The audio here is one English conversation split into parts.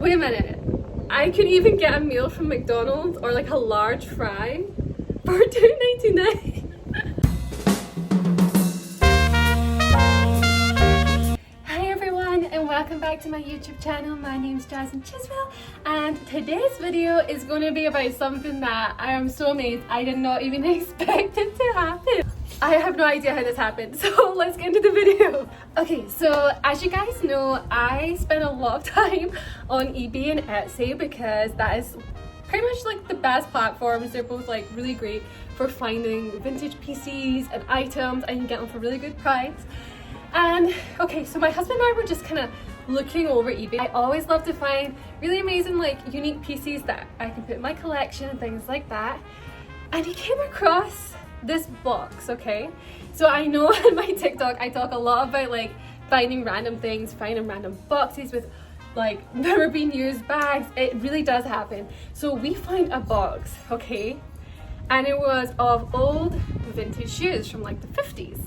Wait a minute. I could even get a meal from McDonald's or like a large fry for $2.99. Hi everyone and welcome back to my YouTube channel. My name's Jasmine Chiswell and today's video is going to be about something that I am so amazed I did not even expect it to happen. I have no idea how this happened, so let's get into the video. Okay, so as you guys know, I spend a lot of time on eBay and Etsy because that is pretty much like the best platforms. They're both like really great for finding vintage PCs and items, and you can get them for really good price. And okay, so my husband and I were just kind of looking over eBay. I always love to find really amazing, like unique PCs that I can put in my collection and things like that. And he came across this box, okay? So I know on my TikTok I talk a lot about like finding random things, finding random boxes with like never been used bags. It really does happen. So we found a box, okay? And it was of old vintage shoes from like the 50s.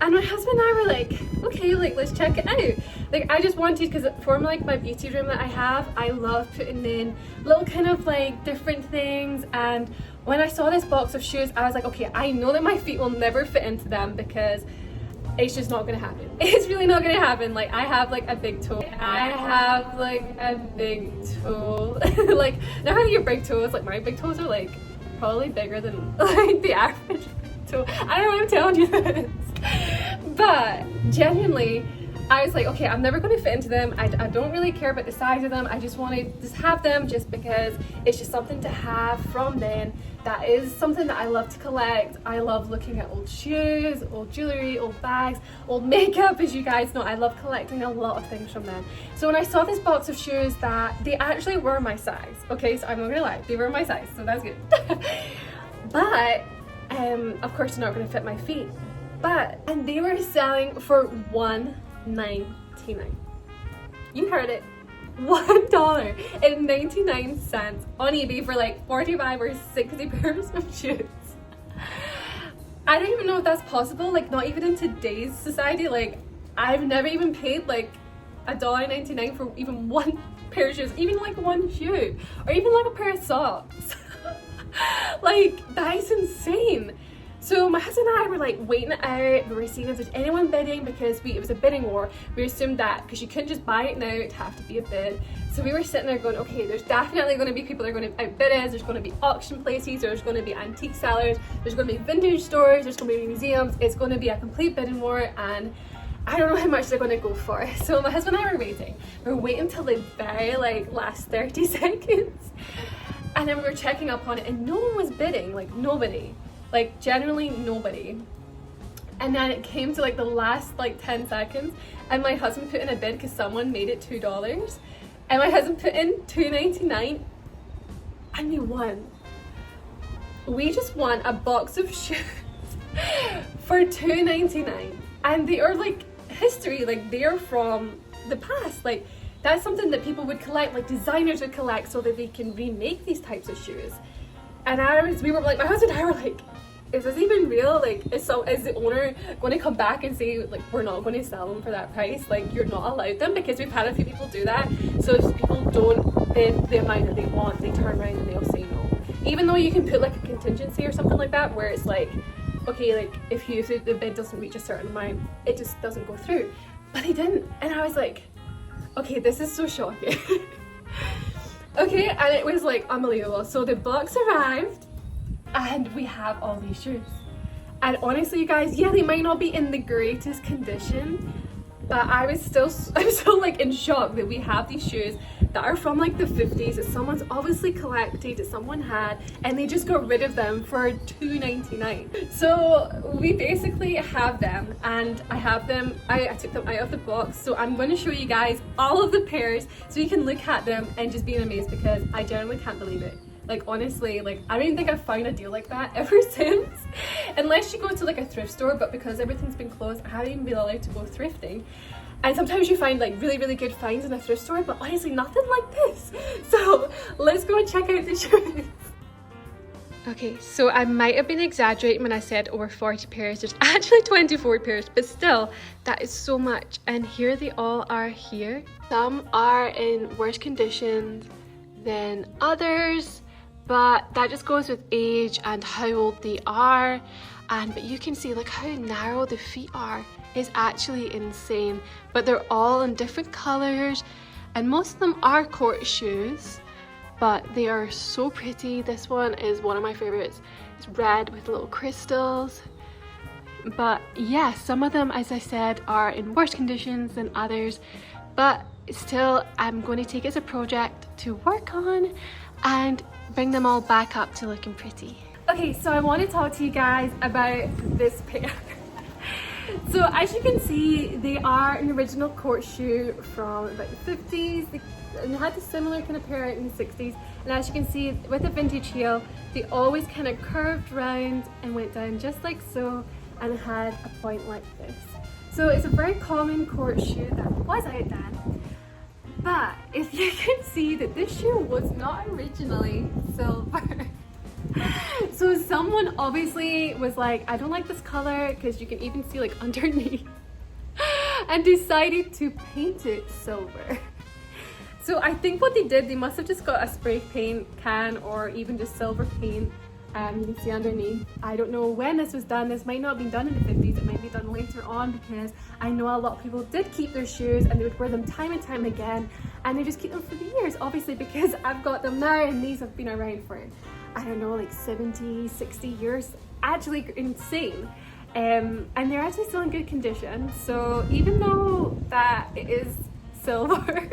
And my husband and I were like, okay, like let's check it out. Like I just wanted, because for like my beauty room that I have, I love putting in little kind of like different things. And when I saw this box of shoes, I was like, okay, I know that my feet will never fit into them because it's just not gonna happen. It's really not gonna happen. Like I have like a big toe. I have like a big toe. Like now how your big toes, like my big toes are like probably bigger than like the average toe. I don't know why I'm telling you this. But genuinely, I was like, okay, I'm never going to fit into them. I don't really care about the size of them. I just want to just have them just because it's just something to have from then. That is something that I love to collect. I love looking at old shoes, old jewelry, old bags, old makeup. As you guys know, I love collecting a lot of things from them. So when I saw this box of shoes, that they actually were my size. Okay, so I'm not going to lie, they were my size, so that's good. But of course they're not going to fit my feet. And they were selling for $1.99. You heard it, $1.99 on eBay for like 45 or 60 pairs of shoes. I don't even know if that's possible, like not even in today's society. Like I've never even paid like $1.99 for even one pair of shoes, even like one shoe, or even like a pair of socks. Like that is insane. So my husband and I were like waiting it out. We were seeing if there's anyone bidding because it was a bidding war. We assumed that because you couldn't just buy it now, it'd have to be a bid. So we were sitting there going, okay, there's definitely going to be people that are going to outbid us. There's going to be auction places, there's going to be antique sellers, there's going to be vintage stores, there's going to be museums. It's going to be a complete bidding war, and I don't know how much they're going to go for. So my husband and I were waiting. We were waiting till the very like last 30 seconds. And then we were checking up on it and no one was bidding, like nobody. Like generally nobody. And then it came to like the last like 10 seconds and my husband put in a bid because someone made it $2, and my husband put in $2.99 and we won. We just won a box of shoes for $2.99, and they are like history, like they're from the past. Like that's something that people would collect, like designers would collect so that they can remake these types of shoes. And we were like, my husband and I were like, is this even real? Like, is the owner going to come back and say, like, we're not going to sell them for that price? Like, you're not allowed them? Because we've had a few people do that. So if people don't bid the amount that they want, they turn around and they'll say no. Even though you can put like a contingency or something like that, where it's like, okay, like if the bid doesn't reach a certain amount, it just doesn't go through. But they didn't. And I was like, okay, this is so shocking. Okay, and it was like unbelievable. So the box arrived and we have all these shoes. And honestly, you guys, yeah, they might not be in the greatest condition, but I'm still like in shock that we have these shoes that are from like the 50s that someone's obviously collected, that someone had, and they just got rid of them for $2.99. So we basically have them, and I took them out of the box. So I'm going to show you guys all of the pairs so you can look at them and just be amazed, because I genuinely can't believe it. Like honestly, like I don't even think I've found a deal like that ever since, unless you go to like a thrift store, but because everything's been closed, I haven't even been allowed to go thrifting. And sometimes you find like really, really good finds in a thrift store, but honestly nothing like this. So let's go and check out the shoes. Okay, so I might have been exaggerating when I said over 40 pairs. There's actually 24 pairs, but still, that is so much. And here they all are here. Some are in worse conditions than others, but that just goes with age and how old they are. But you can see like how narrow the feet are. It's actually insane. But they're all in different colors, and most of them are court shoes. But they are so pretty. This one is one of my favorites. It's red with little crystals. But yeah, some of them, as I said, are in worse conditions than others. But still, I'm going to take it as a project to work on and bring them all back up to looking pretty. Okay, so I want to talk to you guys about this pair. So as you can see, they are an original court shoe from about the 50s. They had a similar kind of pair in the 60s. And as you can see, with a vintage heel, they always kind of curved round and went down just like so, and had a point like this. So it's a very common court shoe that was out then. But if you can see that this shoe was not originally silver. So someone obviously was like, I don't like this color, because you can even see like underneath, and decided to paint it silver. So I think what they did, they must have just got a spray paint can or even just silver paint. You can see underneath. I don't know when this was done. This might not have been done in the 50s. It might be done later on, because I know a lot of people did keep their shoes and they would wear them time and time again, and they just keep them for the years, obviously, because I've got them now and these have been around for, I don't know, like 70, 60 years. Actually insane. And they're actually still in good condition. So even though that it is silver,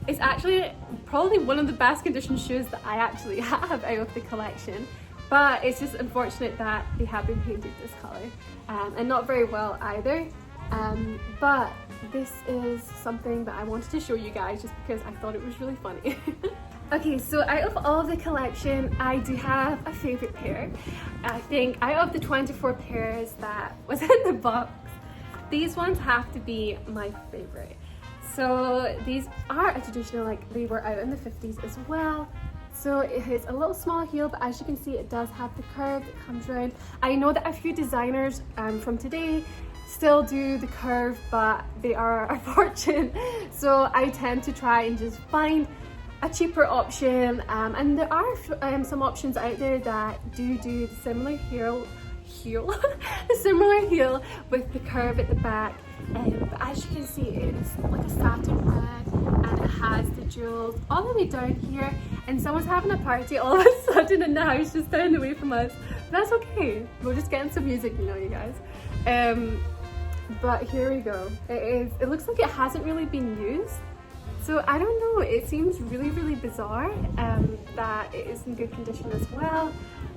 it's actually probably one of the best conditioned shoes that I actually have out of the collection. But it's just unfortunate that they have been painted this color, and not very well either. But this is something that I wanted to show you guys just because I thought it was really funny. Okay, so out of all of the collection, I do have a favorite pair. I think out of the 24 pairs that was in the box, these ones have to be my favorite. So these are a traditional, like they were out in the 50s as well. So it has a little small heel, but as you can see, it does have the curve that comes around. I know that a few designers from today still do the curve, but they are a fortune. So I tend to try and just find a cheaper option, and there are some options out there that do the similar heel the similar heel with the curve at the back. But as you can see, it's like a satin red, and it has the jewels all the way down here, and someone's having a party all of a sudden in the house just down the way from us. That's okay, we're just getting some music, you know, you guys. But here we go. It looks like it hasn't really been used. So I don't know, it seems really bizarre that it is in good condition as well.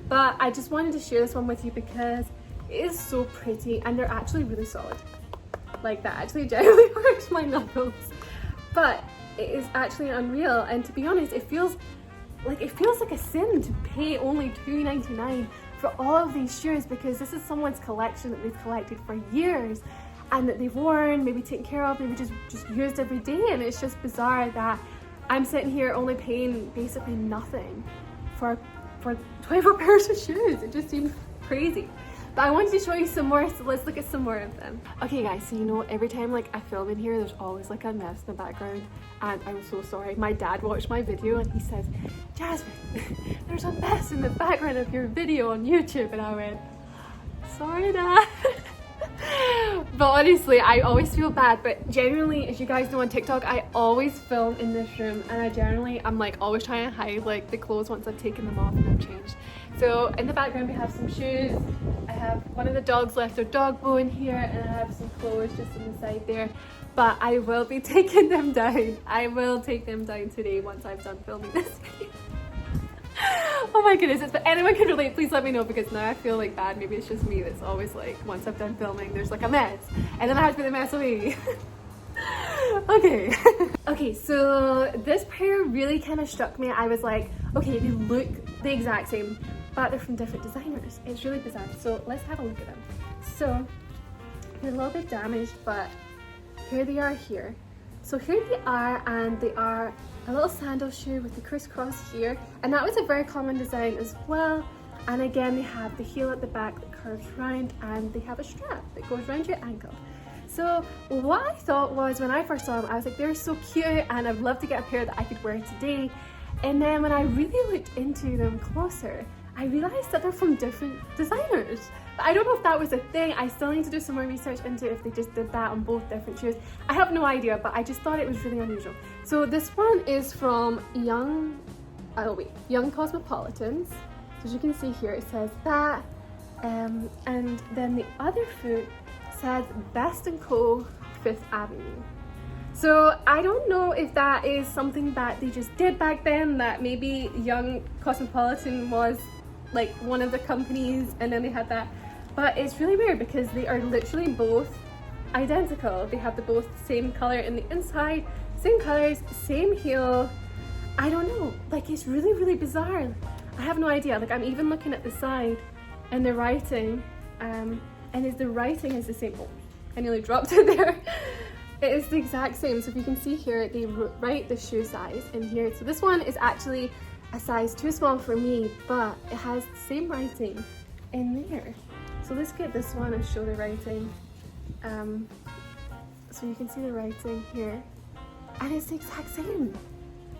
But I just wanted to share this one with you because it is so pretty, and they're actually really solid. Like, that actually genuinely hurts my knuckles. But it is actually unreal, and to be honest, it feels like a sin to pay only $2.99 for all of these shoes, because this is someone's collection that they've collected for years, and that they've worn, maybe taken care of, maybe just used every day. And it's just bizarre that I'm sitting here only paying basically nothing for 24 pairs of shoes. It just seems crazy. But I wanted to show you some more, so let's look at some more of them. Okay guys, so you know, every time like I film in here, there's always like a mess in the background, and I'm so sorry. My dad watched my video and he says, Jasmine, there's a mess in the background of your video on YouTube. And I went, sorry Dad. But honestly, I always feel bad, but generally, as you guys know on TikTok, I always film in this room, and I'm like always trying to hide like the clothes once I've taken them off and I've changed. So in the background we have some shoes, I have one of the dogs left their dog bone here, and I have some clothes just on the side there. But I will be taking them down. I will take them down today once I've done filming this video. Oh my goodness, if anyone can relate, please let me know, because now I feel like bad. Maybe it's just me that's always like, once I've done filming, there's like a mess, and then I have to put the mess away. Okay. Okay, so this pair really kind of struck me. I was like, okay, they look the exact same, but they're from different designers. It's really bizarre. So let's have a look at them. So they're a little bit damaged, but here they are here. So here they are, and they are a little sandal shoe with the crisscross here, and that was a very common design as well. And again, they have the heel at the back that curves round, and they have a strap that goes around your ankle. So what I thought was, when I first saw them, I was like, they're so cute and I'd love to get a pair that I could wear today. And then when I really looked into them closer, I realized that they're from different designers. But I don't know if that was a thing. I still need to do some more research into if they just did that on both different shoes. I have no idea, but I just thought it was really unusual. So this one is from Young Cosmopolitans. So as you can see here, it says that. And then the other foot says Best & Co. 5th Avenue. So I don't know if that is something that they just did back then, that maybe Young Cosmopolitan was like one of the companies and then they had that. But it's really weird because they are literally both identical. They have the both same color in the inside, same colors, same heel. I don't know, like it's really, really bizarre. I have no idea. Like I'm even looking at the side and the writing, and the writing is the same. Oh, I nearly dropped it there. It is the exact same. So if you can see here, they write the shoe size in here. So this one is actually a size too small for me, but it has the same writing in there. So let's get this one and show the writing. So you can see the writing here, and it's the exact same.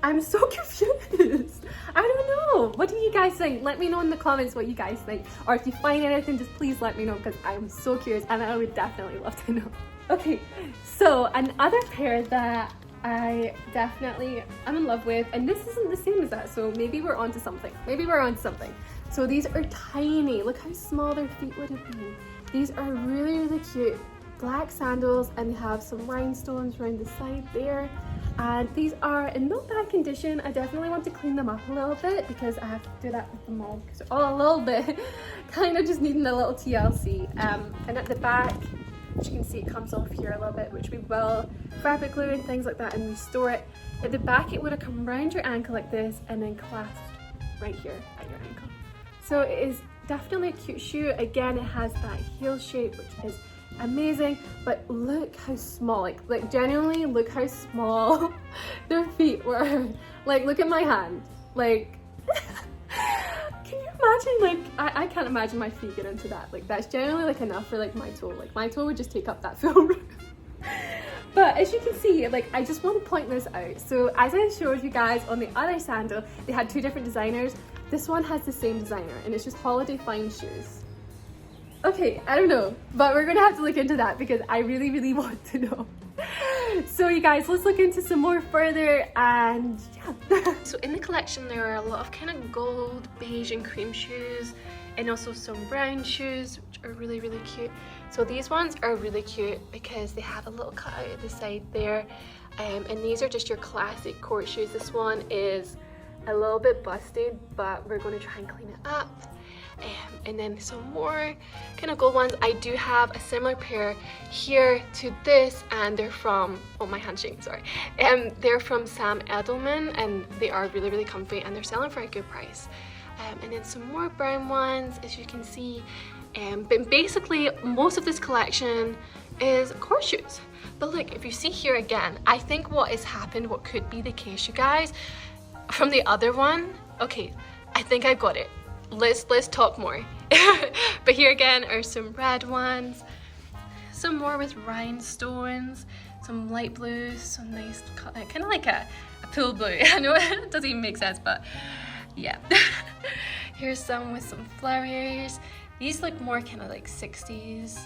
I'm so confused. I don't know. What do you guys think? Let me know in the comments what you guys think. Or if you find anything, just please let me know, because I'm so curious and I would definitely love to know. Okay, so another pair that I definitely am in love with, and this isn't the same as that, so maybe we're onto something. Maybe we're onto something. So these are tiny. Look how small their feet would have been. These are really, really cute. Black sandals, and they have some rhinestones around the side there. And these are in no bad condition. I definitely want to clean them up a little bit because I have to do that with them all, because they're all a little bit kind of just needing a little TLC. And at the back, as you can see, it comes off here a little bit, which we will fabric glue and things like that and restore it. At the back, it would have come around your ankle like this and then clasped right here at your ankle. So it is definitely a cute shoe. Again, it has that heel shape, which is amazing, but look how small, like genuinely look how small their feet were. Like look at my hand, like can you imagine? Like I can't imagine my feet get into that. Like that's generally like enough for like my toe. Like my toe would just take up that full room. But as you can see, like I just want to point this out. So as I showed you guys on the other sandal, they had two different designers. This one has the same designer, and it's just holiday fine shoes. Okay, I don't know, but we're gonna have to look into that because I really, really want to know. So you guys, let's look into some more further, and yeah. So in the collection, there are a lot of kind of gold, beige and cream shoes, and also some brown shoes, which are really, really cute. So these ones are really cute because they have a little cutout at the side there. And these are just your classic court shoes. This one is a little bit busted, but we're gonna try and clean it up. And then some more kind of gold ones. I do have a similar pair here to this, and they're from, oh my hand's shaking, sorry. They're from Sam Edelman, and they are really, really comfy, and they're selling for a good price. And then some more brown ones, as you can see. But basically, most of this collection is court shoes. But look, if you see here again, I think what has happened, what could be the case, you guys, from the other one, okay, I think I got it. Let's talk more. But here again are some red ones, some more with rhinestones, some light blues, some nice kind of like a pool blue. I know it doesn't even make sense, but yeah. Here's some with some flowers. These look more kind of like 60s.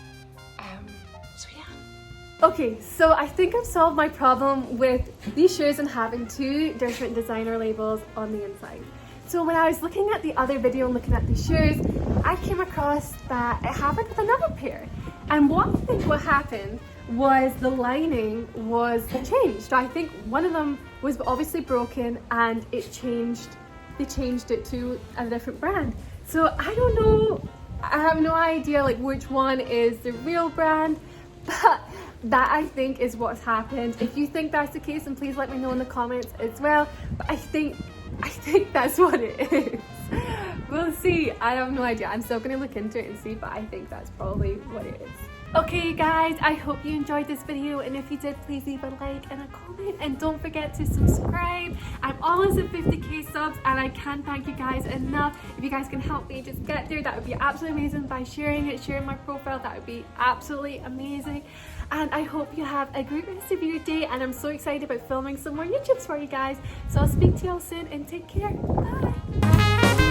So yeah. Okay, so I think I've solved my problem with these shoes and having two different designer labels on the inside. So when I was looking at the other video and looking at the shoes, I came across that it happened with another pair. And what I think what happened was the lining was changed. So I think one of them was obviously broken and they changed it to a different brand. So I don't know, I have no idea like which one is the real brand, but that I think is what's happened. If you think that's the case, then please let me know in the comments as well. But I think that's what it is. We'll see. I have no idea. I'm still gonna look into it and see, but I think that's probably what it is. Okay guys, I hope you enjoyed this video, and if you did, please leave a like and a comment, and don't forget to subscribe. I'm almost at 50k subs and I can't thank you guys enough. If you guys can help me just get there, that would be absolutely amazing by sharing it, sharing my profile. That would be absolutely amazing. And I hope you have a great rest of your day, and I'm so excited about filming some more YouTubes for you guys. So I'll speak to you all soon, and take care. Bye.